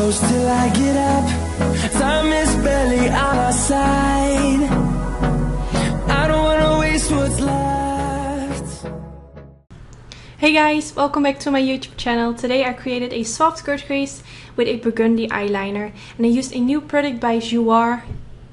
close till I get up. Time is barely on our side. I don't wanna waste what's left. Hey guys, welcome back to my YouTube channel. Today I created a soft Cutcrease with a Burgundy eyeliner, and I used a new product by Jouer.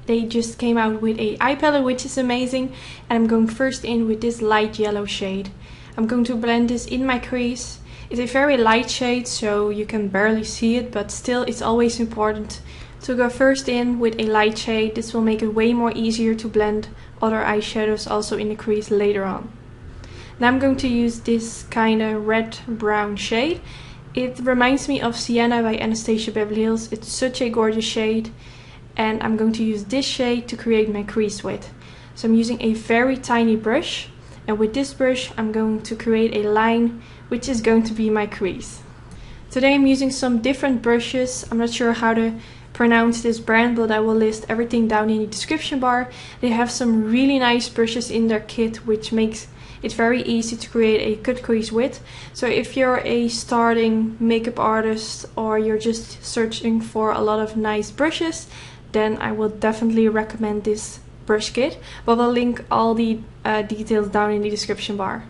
They just came out with a eye palette, which is amazing, and I'm going first in with this light yellow shade. I'm going to blend this in my crease. It's a very light shade, so you can barely see it, but still it's always important to go first in with a light shade. This will make it way more easier to blend other eyeshadows also in the crease later on. Now I'm going to use this kind of red-brown shade. It reminds me of Sienna by Anastasia Beverly Hills. It's such a gorgeous shade, and I'm going to use this shade to create my crease with. So I'm using a very tiny brush, and with this brush I'm going to create a line which is going to be my crease. Today I'm using some different brushes. I'm not sure how to pronounce this brand, but I will list everything down in the description bar. They have some really nice brushes in their kit, which makes it very easy to create a cut crease with. So if you're a starting makeup artist or you're just searching for a lot of nice brushes, then I will definitely recommend this brush kit, but I'll link all the details down in the description bar.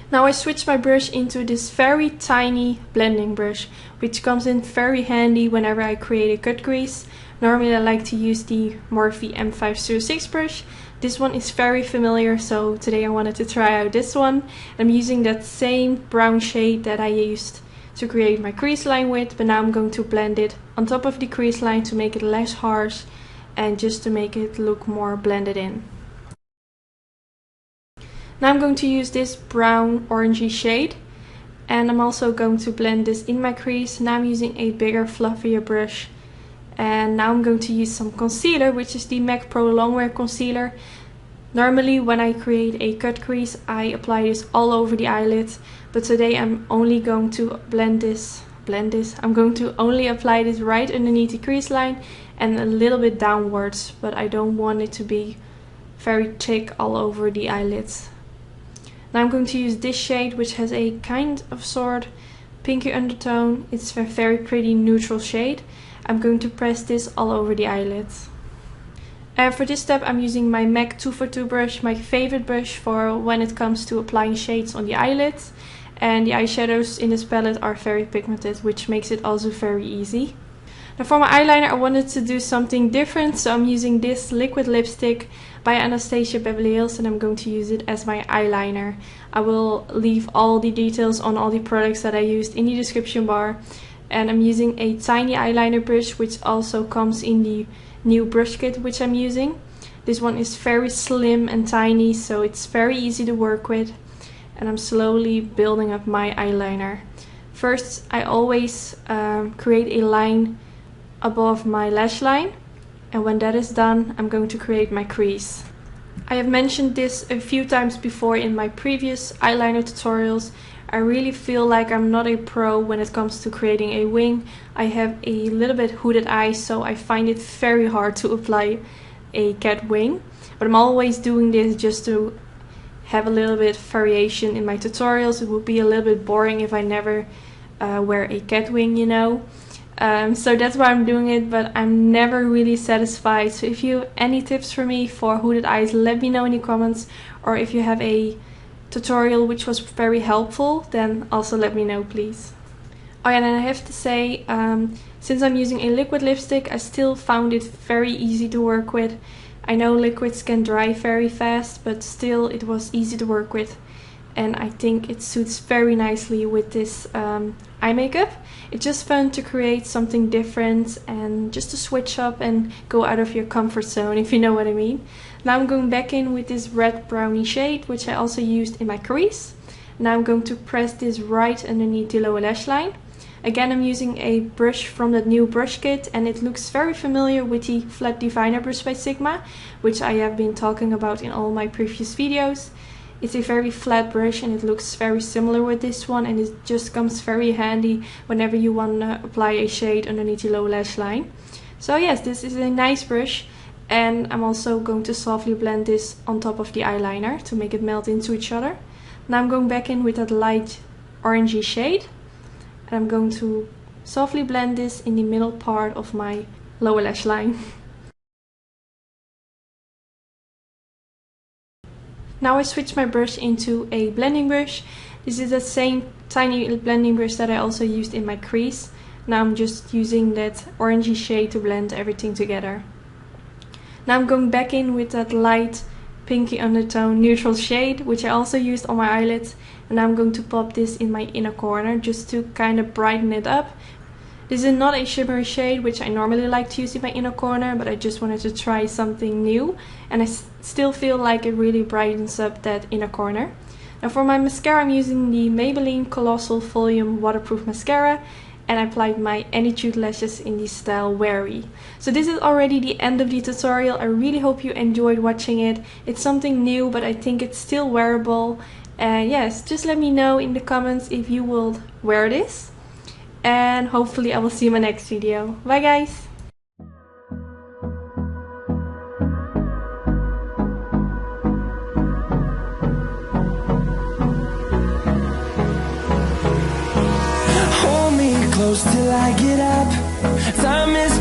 Now I switched my brush into this very tiny blending brush, which comes in very handy whenever I create a cut crease. Normally I like to use the Morphe M506 brush. This one is very familiar, so today I wanted to try out this one. I'm using that same brown shade that I used to create my crease line with, but now I'm going to blend it on top of the crease line to make it less harsh and just to make it look more blended in. Now I'm going to use this brown orangey shade, and I'm also going to blend this in my crease. Now I'm using a bigger, fluffier brush, and now I'm going to use some concealer, which is the MAC Pro Longwear concealer. Normally when I create a cut crease I apply this all over the eyelid, but today I'm only going to I'm going to only apply this right underneath the crease line and a little bit downwards, but I don't want it to be very thick all over the eyelids. Now I'm going to use this shade, which has a kind of sort pinky undertone. It's a very pretty neutral shade. I'm going to press this all over the eyelids. And for this step I'm using my MAC 242 brush, my favorite brush for when it comes to applying shades on the eyelids. And the eyeshadows in this palette are very pigmented, which makes it also very easy. Now for my eyeliner I wanted to do something different, so I'm using this liquid lipstick by Anastasia Beverly Hills, and I'm going to use it as my eyeliner. I will leave all the details on all the products that I used in the description bar. And I'm using a tiny eyeliner brush, which also comes in the new brush kit which I'm using. This one is very slim and tiny, so it's very easy to work with. And I'm slowly building up my eyeliner. First I always create a line above my lash line, and when that is done I'm going to create my crease. I have mentioned this a few times before in my previous eyeliner tutorials. I really feel like I'm not a pro when it comes to creating a wing. I have a little bit hooded eyes, so I find it very hard to apply a cat wing, but I'm always doing this just to have a little bit variation in my tutorials. It would be a little bit boring if I never wear a cat wing, you know. So that's why I'm doing it, but I'm never really satisfied. So if you have any tips for me for hooded eyes, let me know in the comments, or if you have a tutorial which was very helpful, then also let me know, please. Oh yeah, and I have to say, since I'm using a liquid lipstick, I still found it very easy to work with. I know liquids can dry very fast, but still it was easy to work with, and I think it suits very nicely with this eye makeup. It's just fun to create something different and just to switch up and go out of your comfort zone, if you know what I mean. Now I'm going back in with this red brownie shade, which I also used in my crease. Now I'm going to press this right underneath the lower lash line. Again, I'm using a brush from that new brush kit, and it looks very familiar with the Flat Diviner brush by Sigma, which I have been talking about in all my previous videos. It's a very flat brush and it looks very similar with this one, and it just comes very handy whenever you want to apply a shade underneath the lower lash line. So yes, this is a nice brush, and I'm also going to softly blend this on top of the eyeliner to make it melt into each other. Now I'm going back in with that light orangey shade, and I'm going to softly blend this in the middle part of my lower lash line. Now I switch my brush into a blending brush. This is the same tiny blending brush that I also used in my crease. Now I'm just using that orangey shade to blend everything together. Now I'm going back in with that light pinky undertone neutral shade, which I also used on my eyelids, and I'm going to pop this in my inner corner just to kind of brighten it up. This is not a shimmery shade, which I normally like to use in my inner corner, but I just wanted to try something new, and I still feel like it really brightens up that inner corner. Now for my mascara, I'm using the Maybelline Colossal Volume Waterproof Mascara, and I applied my Attitude lashes in the style Wary. So this is already the end of the tutorial. I really hope you enjoyed watching it. It's something new, but I think it's still wearable. Yes, just let me know in the comments if you will wear this. And hopefully I will see you in my next video. Bye guys! Hold me close till I get up. Time is